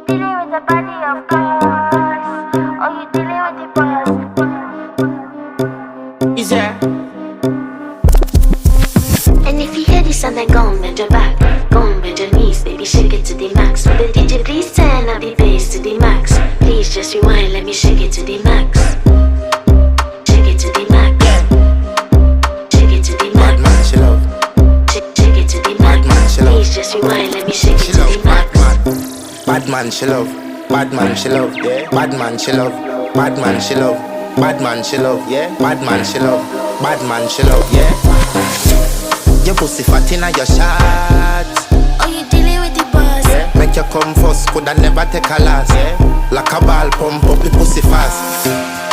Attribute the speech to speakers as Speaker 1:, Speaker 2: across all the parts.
Speaker 1: dealing with the body of course, or you dealing with the boss.
Speaker 2: Is there?
Speaker 3: And if you hear this and then go and bend your back, go and bend your knees, baby, shake it to the max. Will the DJ please turn up the bass to the max? Please just rewind, let me shake it to the max. Shake it to the max. Shake it to the max.
Speaker 2: Bad man, she love.
Speaker 3: Shake it to the max.
Speaker 2: Bad man, she love.
Speaker 3: Please just rewind, let me shake it
Speaker 2: She
Speaker 3: to
Speaker 2: love.
Speaker 3: the max.
Speaker 2: Bad man, she love. Bad man, she love. Yeah. Bad man, she love. Bad man, she love. Bad man, she love. Yeah. Bad man, she love. Bad man, she love. Yeah. Your pussy fat inna your shots.
Speaker 3: Oh, you dealing with the boss?
Speaker 2: Yeah. Make you come first, coulda never take a last. Yeah. Like a ball pump up the pussy fast.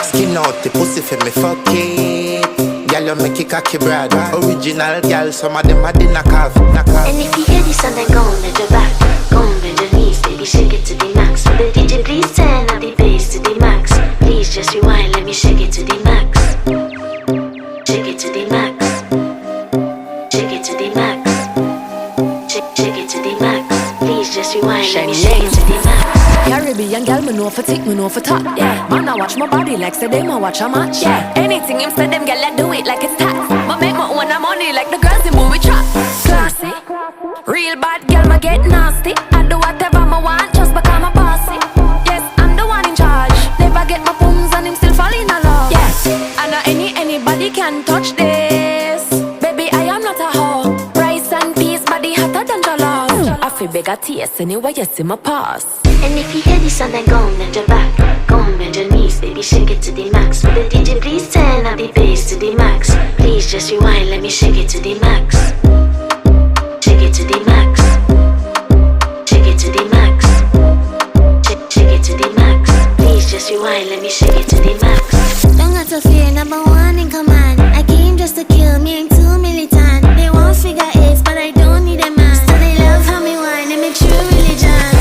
Speaker 2: Skin out the pussy for me fuck it. Girl, you make it cocky brad. Original girl, some of them a dinner calf.
Speaker 3: And if you hear this and then go and bend your back, go and bend your knees, baby, shake it to the max. Will the DJ please turn up the bass to the max? Please just rewind, let me shake it to the max. Shake it to the max. Shake it to the max. Shake it to the max. Please just rewind, let me shake it to the max.
Speaker 4: Caribbean girl, me know for tick, me know for top. Yeah, man, I watch my body like say them I watch a match. Yeah, anything him say them girl, I do it like it's tax. But make my own money like the girls in movie trap. Classy, real bad girl, me get nasty. I do whatever I want just because I'm bossy. Yes, I'm the one in charge. Never get my phones and him still fall in love. Yes, I know anybody can touch this. Baby, I am not a hoe. Rice and peas, body hotter than jollof. I feel beg a taste anyway, you see my pass.
Speaker 3: And if you hear this and then go and bend your back, go and bend your knees, baby, shake it to the max. Will the DJ please turn up the bass to the max? Please just rewind, let me shake it to the max. Shake it to the max. Shake it to the max. Shake it to the max. Please just rewind, let me shake it to the max.
Speaker 1: Don't got to fear, number one in command. I came just to kill, me ain't too militant. They won't figure eights, but I don't need a man. So they love how me whine, they make true religion.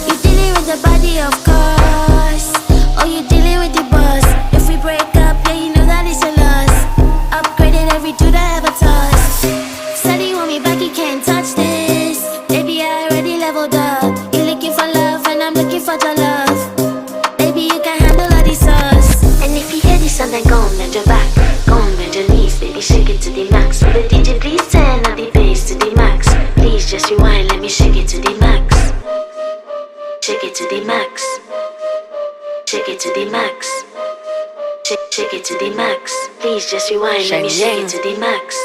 Speaker 1: You dealing with the body, of course, or you dealing with the boss. If we break up, yeah, you know that it's a loss. Upgraded every dude I ever touched. Said he want me back, he can't touch this. Baby, I already leveled up. You looking for love, and I'm looking for your love. Baby, you can handle all the sauce.
Speaker 3: And if you hear this and then go and bend your back, go and bend your knees, baby, shake it to the max. Will the DJ please turn up the bass to the max? Please just rewind, let me shake it to the max. Shake it to the max. Shake it to the max. Shake it to the max. Please just rewind, let me shake it to the max.